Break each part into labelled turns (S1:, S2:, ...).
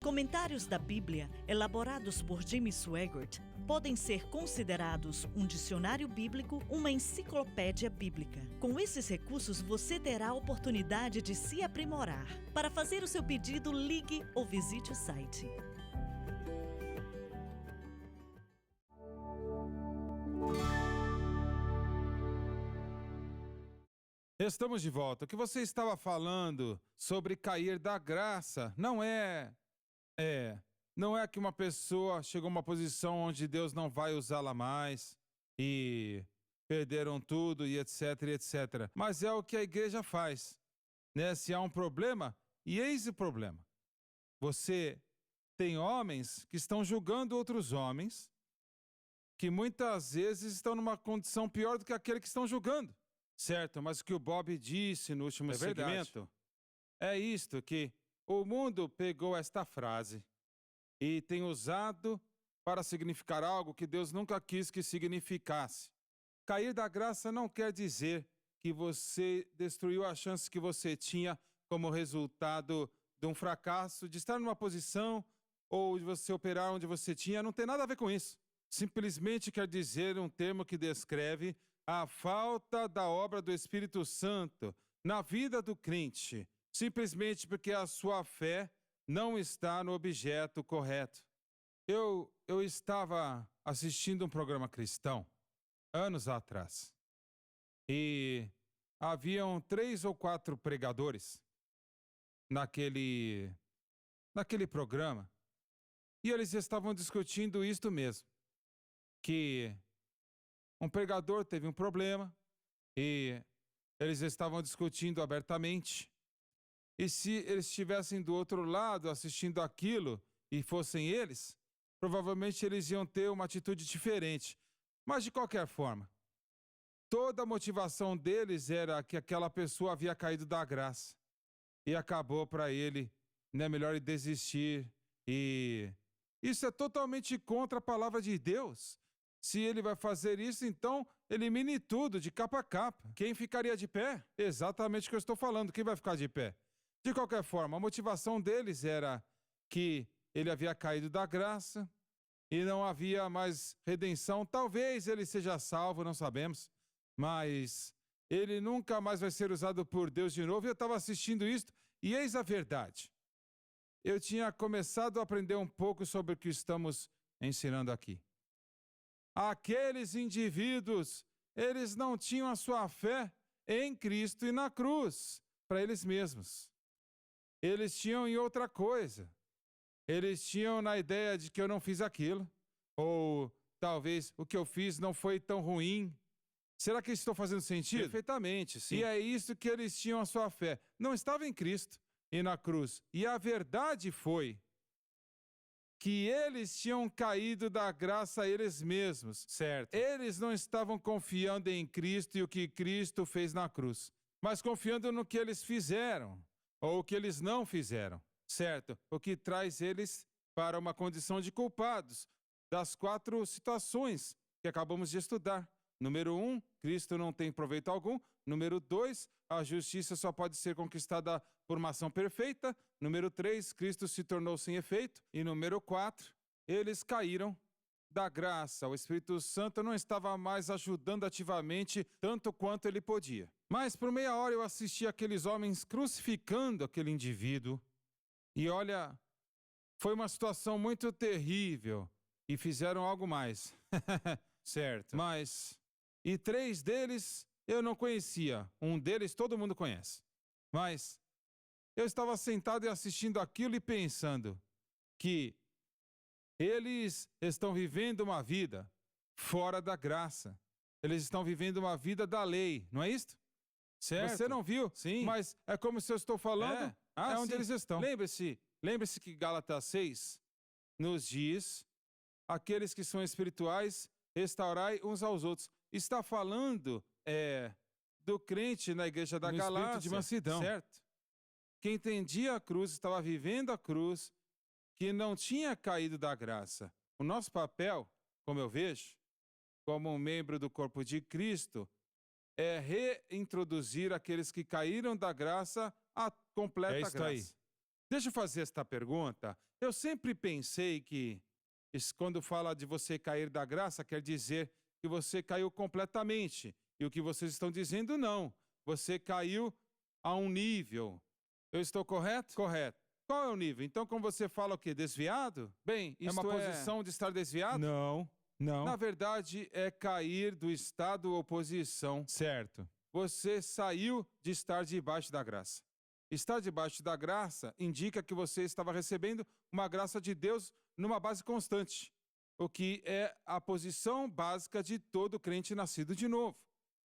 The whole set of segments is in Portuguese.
S1: Comentários da Bíblia, elaborados por Jimmy Swaggart, podem ser considerados um dicionário bíblico, uma enciclopédia bíblica. Com esses recursos, você terá a oportunidade de se aprimorar. Para fazer o seu pedido, ligue ou visite o site.
S2: Estamos de volta. O que você estava falando sobre cair da graça não é que uma pessoa chegou a uma posição onde Deus não vai usá-la mais e perderam tudo e etc, etc. Mas é o que a igreja faz, né? Se há um problema, e eis o problema. Você tem homens que estão julgando outros homens que muitas vezes estão numa condição pior do que aquele que estão julgando. Certo, mas o que o Bob disse no último segmento é isto, que o mundo pegou esta frase e tem usado para significar algo que Deus nunca quis que significasse. Cair da graça não quer dizer que você destruiu a chance que você tinha como resultado de um fracasso, de estar numa posição ou de você operar onde você tinha, não tem nada a ver com isso. Simplesmente quer dizer um termo que descreve a falta da obra do Espírito Santo na vida do crente, simplesmente porque a sua fé não está no objeto correto. Eu estava assistindo um programa cristão, anos atrás, e haviam 3 ou 4 pregadores naquele programa, e eles estavam discutindo isto mesmo, que um pregador teve um problema e eles estavam discutindo abertamente. E se eles estivessem do outro lado assistindo aquilo e fossem eles, provavelmente eles iam ter uma atitude diferente. Mas de qualquer forma, toda a motivação deles era que aquela pessoa havia caído da graça. E acabou para ele, melhor ele desistir. E isso é totalmente contra a palavra de Deus. Se ele vai fazer isso, então elimine tudo, de capa a capa. Quem ficaria de pé? Exatamente o que eu estou falando. Quem vai ficar de pé? De qualquer forma, a motivação deles era que ele havia caído da graça e não havia mais redenção. Talvez ele seja salvo, não sabemos. Mas ele nunca mais vai ser usado por Deus de novo. E eu estava assistindo isto e eis a verdade. Eu tinha começado a aprender um pouco sobre o que estamos ensinando aqui. Aqueles indivíduos, eles não tinham a sua fé em Cristo e na cruz, para eles mesmos. Eles tinham em outra coisa. Eles tinham na ideia de que eu não fiz aquilo, ou talvez o que eu fiz não foi tão ruim. Será que estou fazendo sentido? Perfeitamente, sim. E é isso que eles tinham a sua fé. Não estava em Cristo e na cruz. E a verdade foi que eles tinham caído da graça a eles mesmos. Certo. Eles não estavam confiando em Cristo e o que Cristo fez na cruz, mas confiando no que eles fizeram, ou o que eles não fizeram. Certo. O que traz eles para uma condição de culpados, das 4 situações que acabamos de estudar. Número 1, Cristo não tem proveito algum. Número 2, a justiça só pode ser conquistada por uma ação perfeita. Número 3, Cristo se tornou sem efeito. E número 4, eles caíram da graça. O Espírito Santo não estava mais ajudando ativamente tanto quanto ele podia. Mas por meia hora eu assisti aqueles homens crucificando aquele indivíduo. E olha, foi uma situação muito terrível. E fizeram algo mais. Certo. E 3 deles eu não conhecia. Um deles todo mundo conhece. Mas eu estava sentado e assistindo aquilo e pensando que eles estão vivendo uma vida fora da graça. Eles estão vivendo uma vida da lei, não é isto? Certo. Você não viu? Sim. Mas é como se eu estou falando, é onde eles estão. Lembre-se que Gálatas 6 nos diz: aqueles que são espirituais, restaurai uns aos outros. Está falando do crente na igreja da Galácia, espírito de mansidão, certo? Que entendia a cruz, estava vivendo a cruz, que não tinha caído da graça. O nosso papel, como eu vejo, como um membro do corpo de Cristo, é reintroduzir aqueles que caíram da graça à completa graça. Aí. Deixa eu fazer esta pergunta. Eu sempre pensei que quando fala de você cair da graça, quer dizer que você caiu completamente. E o que vocês estão dizendo, não. Você caiu a um nível. Eu estou correto? Correto. Qual é o nível? Então, como você fala o quê? Desviado? Bem, é uma posição de estar desviado? Não, não. Na verdade, é cair do estado ou posição. Certo. Você saiu de estar debaixo da graça. Estar debaixo da graça indica que você estava recebendo uma graça de Deus numa base constante, o que é a posição básica de todo crente nascido de novo.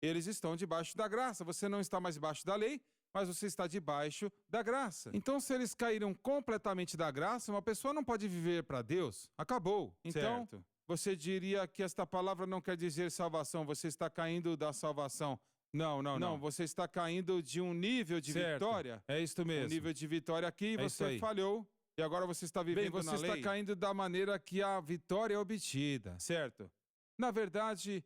S2: Eles estão debaixo da graça. Você não está mais debaixo da lei, mas você está debaixo da graça. Então, se eles caíram completamente da graça, uma pessoa não pode viver para Deus. Acabou. Então, certo. Você diria que esta palavra não quer dizer salvação. Você está caindo da salvação. Não. Você está caindo de um nível de vitória. É isso mesmo. Um nível de vitória aqui, você falhou. E agora você está vivendo na lei. Você está caindo da maneira que a vitória é obtida. Certo. Na verdade,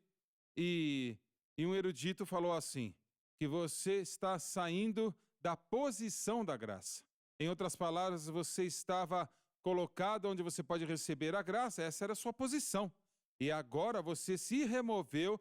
S2: e um erudito falou assim, que você está saindo da posição da graça. Em outras palavras, você estava colocado onde você pode receber a graça, essa era a sua posição. E agora você se removeu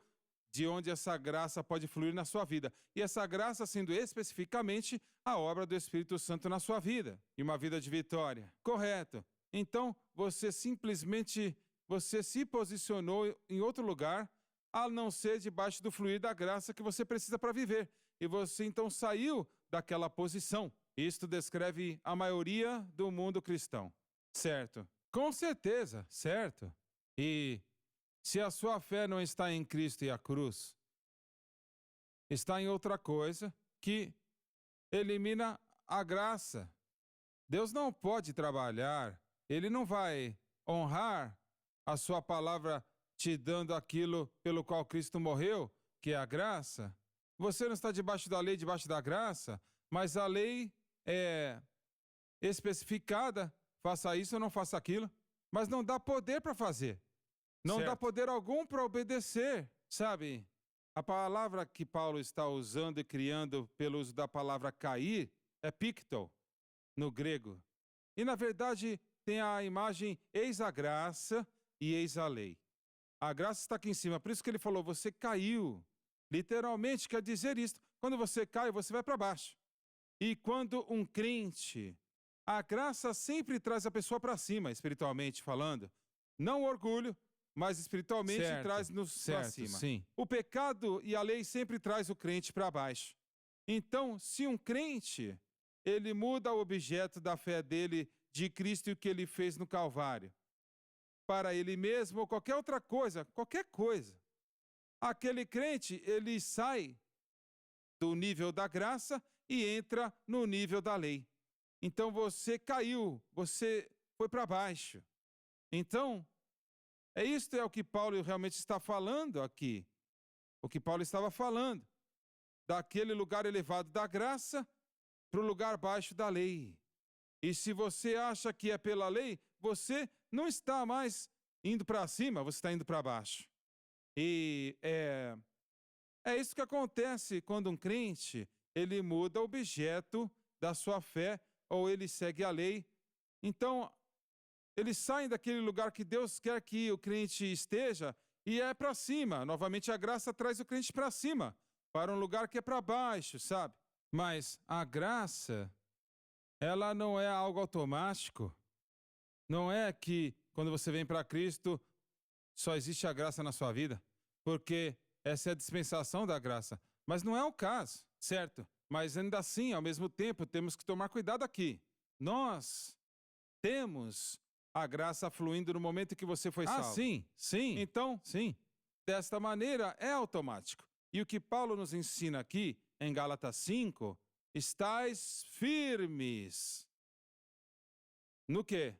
S2: de onde essa graça pode fluir na sua vida. E essa graça sendo especificamente a obra do Espírito Santo na sua vida. E uma vida de vitória. Correto. Então, você simplesmente, você se posicionou em outro lugar, a não ser debaixo do fluir da graça que você precisa para viver. E você então saiu daquela posição. Isto descreve a maioria do mundo cristão. Certo. Com certeza, certo. E se a sua fé não está em Cristo e a cruz, está em outra coisa que elimina a graça. Deus não pode trabalhar, Ele não vai honrar a sua palavra te dando aquilo pelo qual Cristo morreu, que é a graça. Você não está debaixo da lei, debaixo da graça, mas a lei é especificada, faça isso ou não faça aquilo, mas não dá poder para fazer. Não dá poder algum para obedecer, sabe? A palavra que Paulo está usando e criando pelo uso da palavra cair é picto, no grego. E, na verdade, tem a imagem eis a graça e eis a lei. A graça está aqui em cima, por isso que ele falou, você caiu. Literalmente quer dizer isso. Quando você cai, você vai para baixo. E quando um crente, a graça sempre traz a pessoa para cima, espiritualmente falando. Não orgulho, mas espiritualmente traz-nos para cima. Sim. O pecado e a lei sempre traz o crente para baixo. Então, se um crente, ele muda o objeto da fé dele de Cristo e o que ele fez no Calvário, para ele mesmo ou qualquer outra coisa, aquele crente, ele sai do nível da graça e entra no nível da lei. Então você caiu, você foi para baixo. Então, isto é o que Paulo realmente está falando aqui. O que Paulo estava falando. Daquele lugar elevado da graça para o lugar baixo da lei. E se você acha que é pela lei, você não está mais indo para cima, você está indo para baixo. E é isso que acontece quando um crente, ele muda o objeto da sua fé ou ele segue a lei. Então, eles saem daquele lugar que Deus quer que o crente esteja e é para cima. Novamente, a graça traz o crente para cima, para um lugar que é para baixo, sabe? Mas a graça, ela não é algo automático. Não é que quando você vem para Cristo, só existe a graça na sua vida, porque essa é a dispensação da graça. Mas não é o caso, certo? Mas ainda assim, ao mesmo tempo, temos que tomar cuidado aqui. Nós temos a graça fluindo no momento que você foi salvo. Sim. Então, desta maneira é automático. E o que Paulo nos ensina aqui, em Gálatas 5, estais firmes. No quê?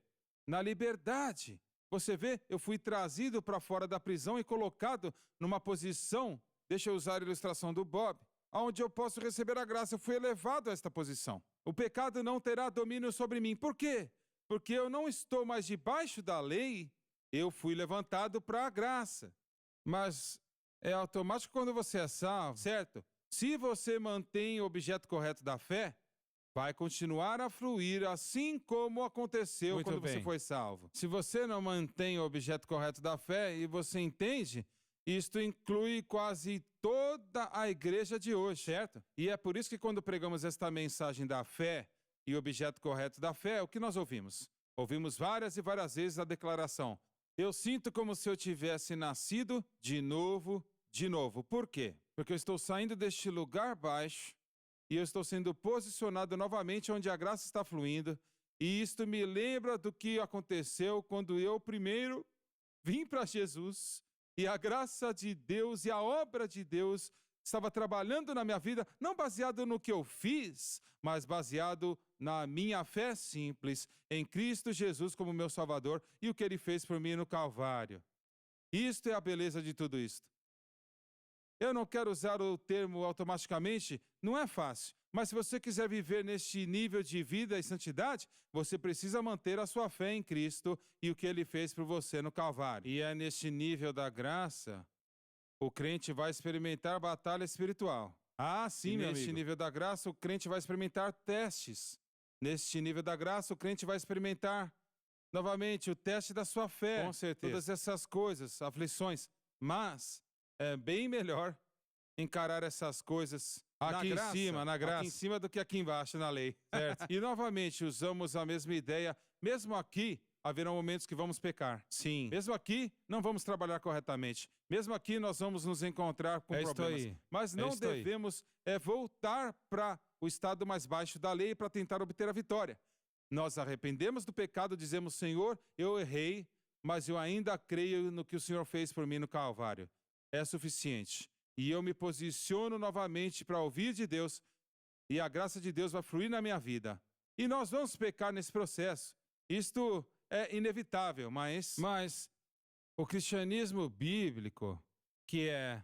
S2: Na liberdade. Você vê, eu fui trazido para fora da prisão e colocado numa posição, deixa eu usar a ilustração do Bob, onde eu posso receber a graça. Eu fui elevado a esta posição. O pecado não terá domínio sobre mim. Por quê? Porque eu não estou mais debaixo da lei, eu fui levantado para a graça. Mas é automático quando você é salvo, certo? Se você mantém o objeto correto da fé, vai continuar a fluir assim como aconteceu
S3: Muito
S2: quando você
S3: bem.
S2: foi salvo. Se você não mantém o objeto correto da fé e você entende, isto inclui quase toda a igreja de hoje, certo? E é por isso que quando pregamos esta mensagem da fé e o objeto correto da fé, o que nós ouvimos? Ouvimos várias e várias vezes a declaração: eu sinto como se eu tivesse nascido de novo. Por quê? Porque eu estou saindo deste lugar baixo e eu estou sendo posicionado novamente onde a graça está fluindo. E isto me lembra do que aconteceu quando eu primeiro vim para Jesus e a graça de Deus e a obra de Deus estava trabalhando na minha vida, não baseado no que eu fiz, mas baseado na minha fé simples em Cristo Jesus como meu Salvador e o que Ele fez por mim no Calvário. Isto é a beleza de tudo isto. Eu não quero usar o termo automaticamente, não é fácil. Mas se você quiser viver neste nível de vida e santidade, você precisa manter a sua fé em Cristo e o que Ele fez por você no Calvário. E é neste nível da graça, o crente vai experimentar batalha espiritual. Ah, sim, meu amigo. Neste nível da graça, o crente vai experimentar testes. Neste nível da graça, o crente vai experimentar, novamente, o teste da sua fé. Com certeza. Todas essas coisas, aflições. Mas é bem melhor encarar essas coisas aqui em cima, na graça, aqui em cima do que aqui embaixo, na lei. Certo? E novamente, usamos a mesma ideia. Mesmo aqui, haverão momentos que vamos pecar. Sim. Mesmo aqui, não vamos trabalhar corretamente. Mesmo aqui, nós vamos nos encontrar com problemas. Mas não devemos voltar para o estado mais baixo da lei para tentar obter a vitória. Nós arrependemos do pecado, dizemos: Senhor, eu errei, mas eu ainda creio no que o Senhor fez por mim no Calvário. É suficiente. E eu me posiciono novamente para ouvir de Deus, e a graça de Deus vai fluir na minha vida. E nós vamos pecar nesse processo. Isto é inevitável, mas o cristianismo bíblico, que é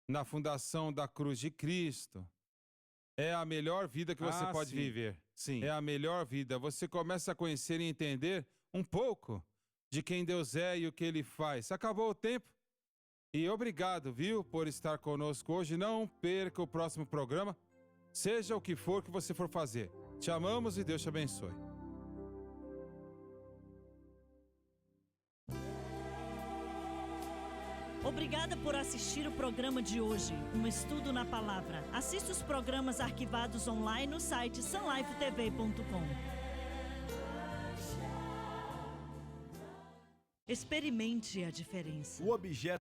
S2: na fundação da cruz de Cristo, é a melhor vida que você pode viver. Sim. É a melhor vida. Você começa a conhecer e entender um pouco de quem Deus é e o que Ele faz. Acabou o tempo. E obrigado, viu, por estar conosco hoje. Não perca o próximo programa, seja o que for que você for fazer. Te amamos e Deus te abençoe.
S1: Obrigada por assistir o programa de hoje, um estudo na palavra. Assista os programas arquivados online no site sunlifetv.com. Experimente a diferença.
S3: O objeto